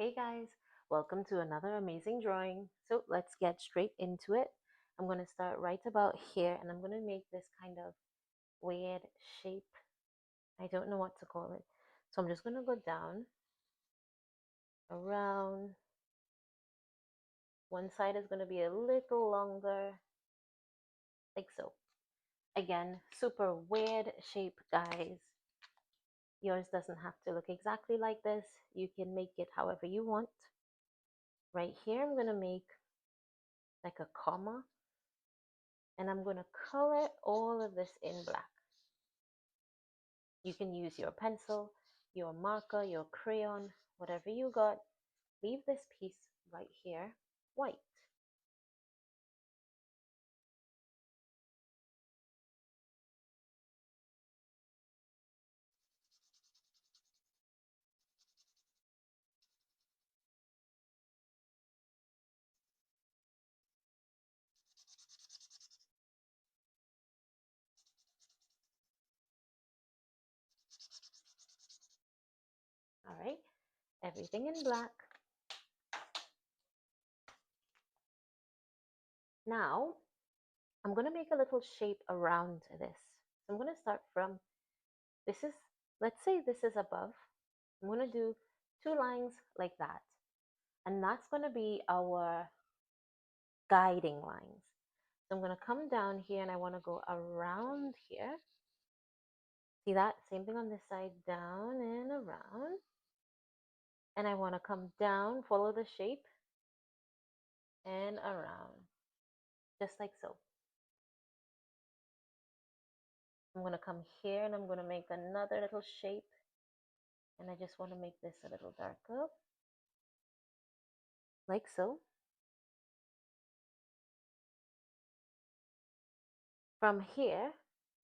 Hey guys, welcome to another amazing drawing. So let's get straight into it. I'm going to start right about here and I'm going to make this kind of weird shape. I don't know what to call it. So I'm just going to go down, around. One side is going to be a little longer, like so. Again, super weird shape, guys. Yours doesn't have to look exactly like this. You can make it however you want. Right here, I'm going to make like a comma and I'm going to color all of this in black. You can use your pencil, your marker, your crayon, whatever you got. Leave this piece right here white. All right, everything in black. Now, I'm going to make a little shape around this. So I'm going to start from, this is, let's say this is above. I'm going to do two lines like that. And that's going to be our guiding lines. So I'm going to come down here and I want to go around here. See that? Same thing on this side, down and around. And I want to come down, follow the shape, and around, just like so. I'm going to come here and I'm going to make another little shape. And I just want to make this a little darker, like so. From here,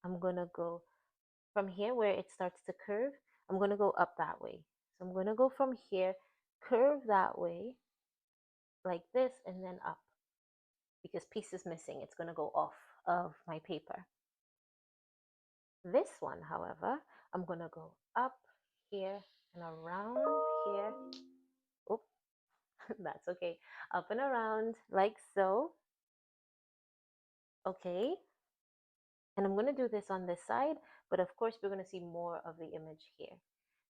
I'm going to go from here where it starts to curve. I'm going to go up that way. So I'm going to go from here, curve that way, like this, and then up. Because piece is missing, it's going to go off of my paper. This one, however, I'm going to go up here and around here. Oh, that's okay. Up and around like so. Okay. And I'm going to do this on this side, but of course we're going to see more of the image here.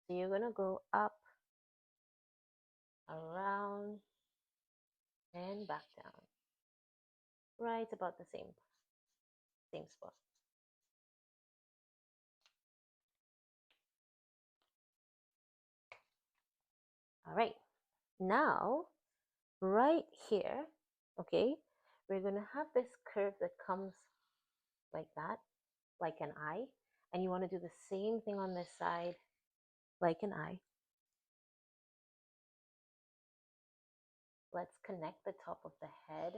So you're going to go up, around, and back down. Right about the same spot. All right. Now, right here, okay, we're going to have this curve that comes like that, like an eye. And you want to do the same thing on this side, like an eye. Let's connect the top of the head,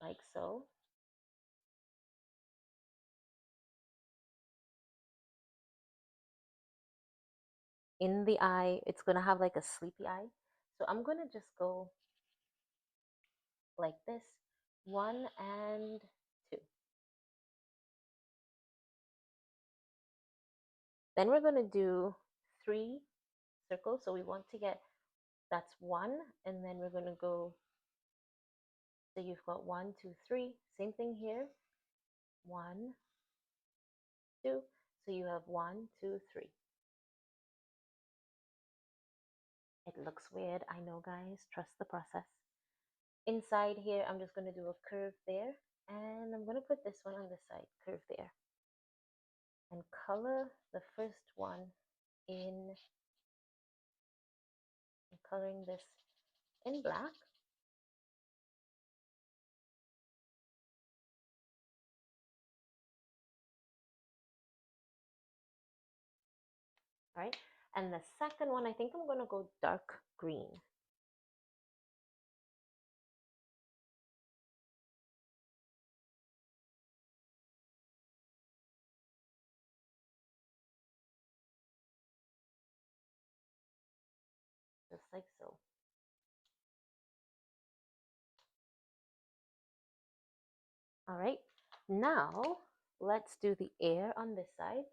like so. In the eye, it's going to have like a sleepy eye. So I'm going to just go like this, 1 and 2. Then we're going to do 3 circles. So we want to get, that's 1, and then we're going to go, so you've got 1, 2, 3. Same thing here, 1, 2. So you have 1, 2, 3. It looks weird, I know, guys. Trust the process. Inside here, I'm just going to do a curve there, and I'm going to put this one on the side, curve there, and color the first one in, I'm coloring this in black. All right, and the second one, I think I'm going to go dark green. Just like so. All right, now let's do the air on this side.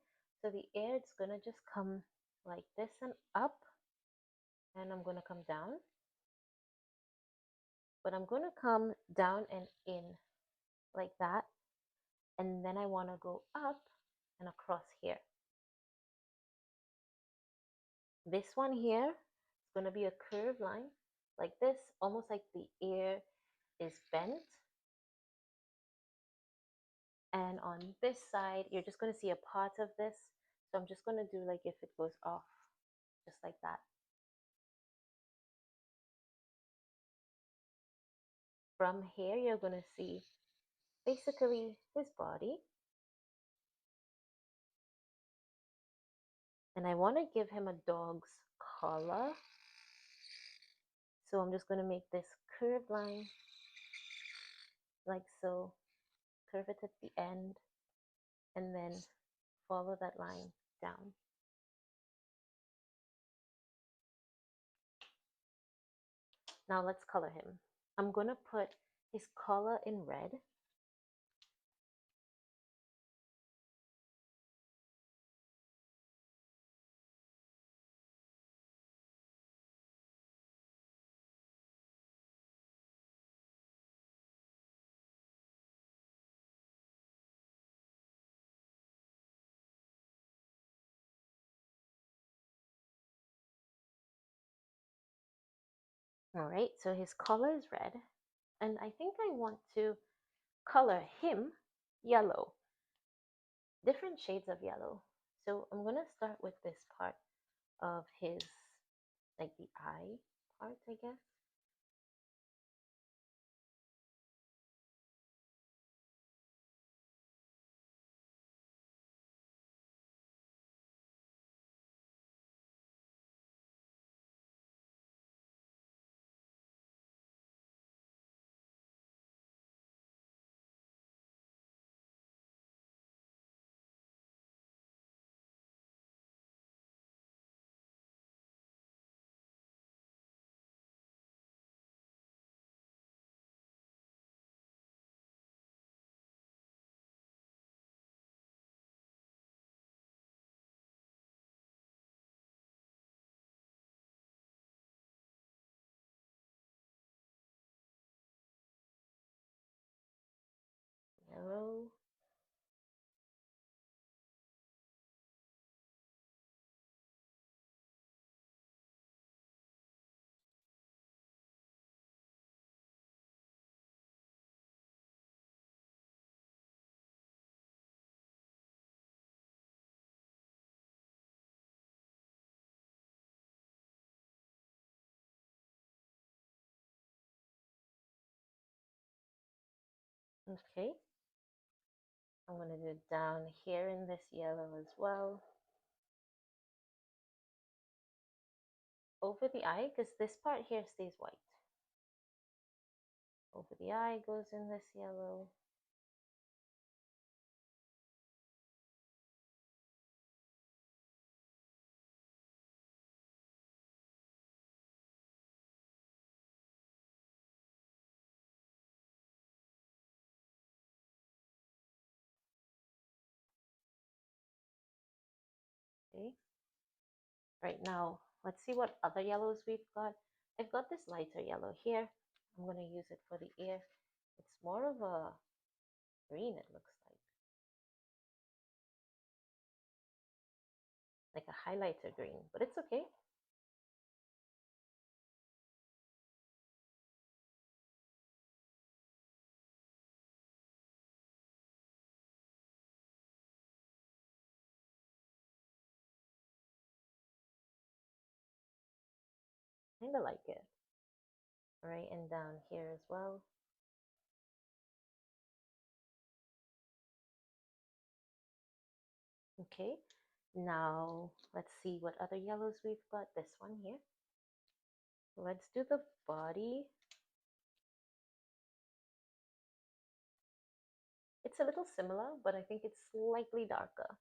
So the air, it's gonna just come like this and up. and I'm going to come down, but I'm going to come down and in like that, and then I want to go up and across here. This one here is going to be a curved line like this, almost like the ear is bent. And on this side, you're just going to see a part of this. So I'm just going to do like if it goes off, just like that. From here, you're going to see basically his body. And I want to give him a dog's collar. So I'm just going to make this curved line like so, curve it at the end, and then follow that line down. Now let's color him. I'm going to put his collar in red. All right, so his collar is red, and I think I want to color him yellow, different shades of yellow. So I'm going to start with this part of his, like the eye part, I guess. Yellow. Okay. I'm going to do down here in this yellow as well. Over the eye, because this part here stays white. Over the eye goes in this yellow. Okay. Right now, let's see what other yellows we've got. I've got this lighter yellow here. I'm going to use it for the ear. It's more of a green, it looks like a highlighter green, but it's okay. Kind of like it. All right, and down here as well. Okay, now let's see what other yellows we've got. This one here. Let's do the body. It's a little similar, but I think it's slightly darker.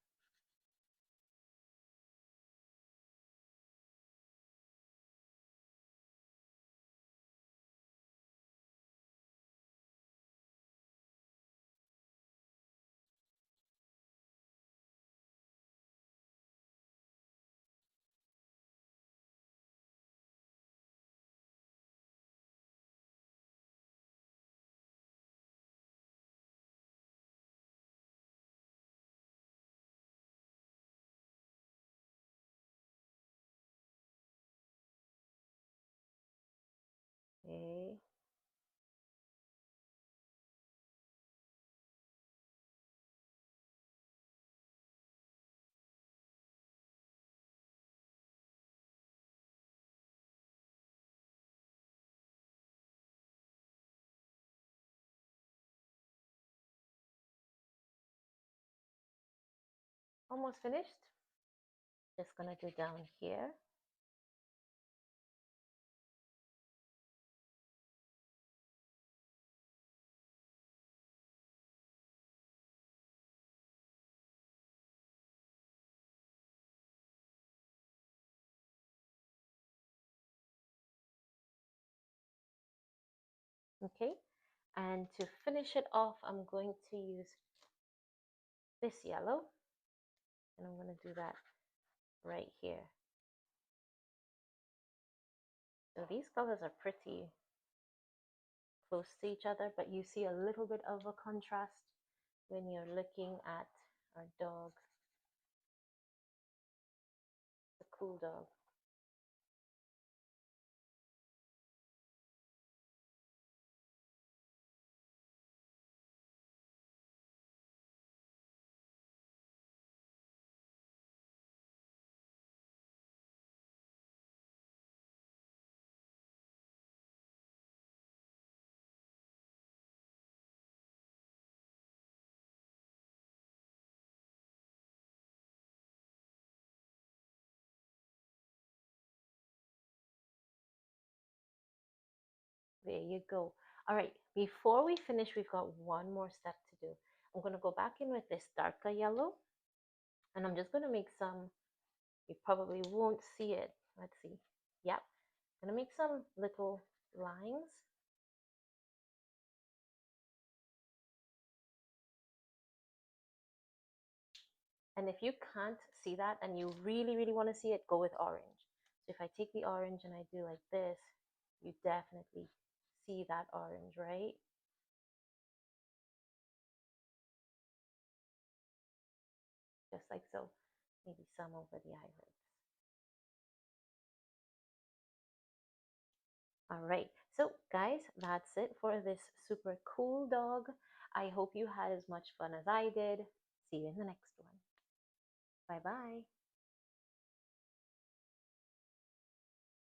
Okay. Almost finished. Just gonna do down here. Okay. And to finish it off, I'm going to use this yellow, and I'm going to do that right here. So these colors are pretty close to each other, but you see a little bit of a contrast when you're looking at our dog, the cool dog. There you go. All right, before we finish, we've got one more step to do. I'm going to go back in with this darker yellow, and I'm just going to make some, you probably won't see it. Let's see. Yep. I'm going to make some little lines. And if you can't see that and you really, really want to see it, go with orange. So if I take the orange and I do like this, you definitely see that orange, right? Just like so. Maybe some over the eyelids. All right. So guys, that's it for this super cool dog. I hope you had as much fun as I did. See you in the next one. Bye bye.